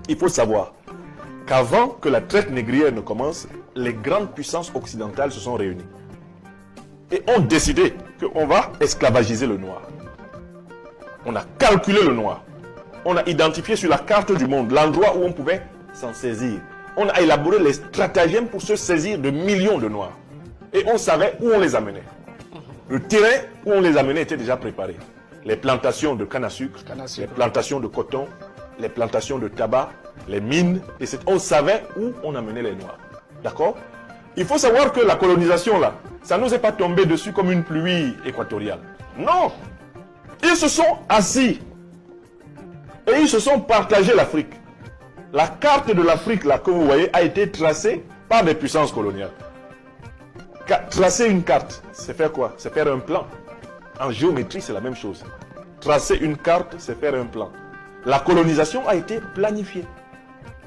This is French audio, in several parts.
Il faut savoir qu'avant que la traite négrière ne commence, les grandes puissances occidentales se sont réunies et ont décidé qu'on va esclavagiser le noir. On a calculé le noir. On a identifié sur la carte du monde l'endroit où on pouvait s'en saisir. On a élaboré les stratagèmes pour se saisir de millions de noirs. Et on savait où on les amenait. Le terrain où on les amenait était déjà préparé. Les plantations de canne à sucre, les plantations de coton, les plantations de tabac, les mines, etc. On savait où on amenait les noirs. D'accord? Il faut savoir que la colonisation, là, ça ne nous est pas tombé dessus comme une pluie équatoriale. Non! Ils se sont assis et ils se sont partagés l'Afrique. La carte de l'Afrique, là, que vous voyez, a été tracée par des puissances coloniales. Tracer une carte, c'est faire quoi? C'est faire un plan. En géométrie, c'est la même chose. Tracer une carte, c'est faire un plan. La colonisation a été planifiée.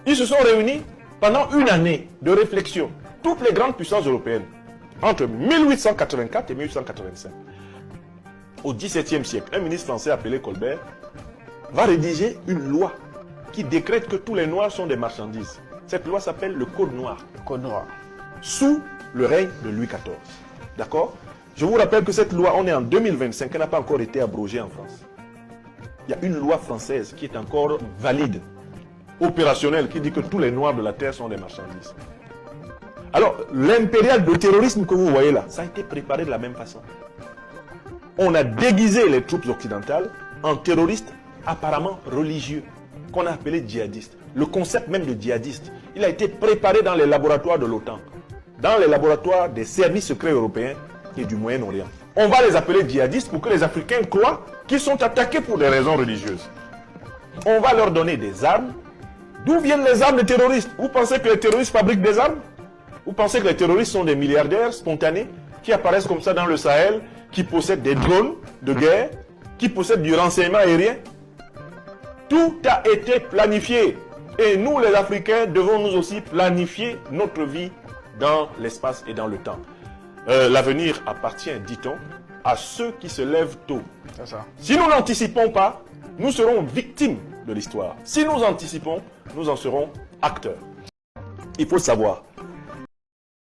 Ils se sont réunis pendant une année de réflexion. Toutes les grandes puissances européennes, entre 1884 et 1885. Au XVIIe siècle, un ministre français appelé Colbert va rédiger une loi qui décrète que tous les noirs sont des marchandises. Cette loi s'appelle le Code noir. Le Code noir. Sous le règne de Louis XIV. D'accord? Je vous rappelle que cette loi, on est en 2025, elle n'a pas encore été abrogée en France. Il y a une loi française qui est encore valide, opérationnelle, qui dit que tous les noirs de la terre sont des marchandises. Alors, l'impérial de terrorisme que vous voyez là, ça a été préparé de la même façon. On a déguisé les troupes occidentales en terroristes apparemment religieux, qu'on a appelés djihadistes. Le concept même de djihadiste, il a été préparé dans les laboratoires de l'OTAN, dans les laboratoires des services secrets européens et du Moyen-Orient. On va les appeler djihadistes pour que les Africains croient qu'ils sont attaqués pour des raisons religieuses. On va leur donner des armes. D'où viennent les armes des terroristes? Vous pensez que les terroristes fabriquent des armes? Vous pensez que les terroristes sont des milliardaires spontanés qui apparaissent comme ça dans le Sahel, qui possèdent des drones de guerre, qui possèdent du renseignement aérien? Tout a été planifié. Et nous, les Africains, devons nous aussi planifier notre vie dans l'espace et dans le temps. L'avenir appartient, dit-on, à ceux qui se lèvent tôt. C'est ça. Si nous n'anticipons pas, nous serons victimes de l'histoire. Si nous anticipons, nous en serons acteurs. Il faut savoir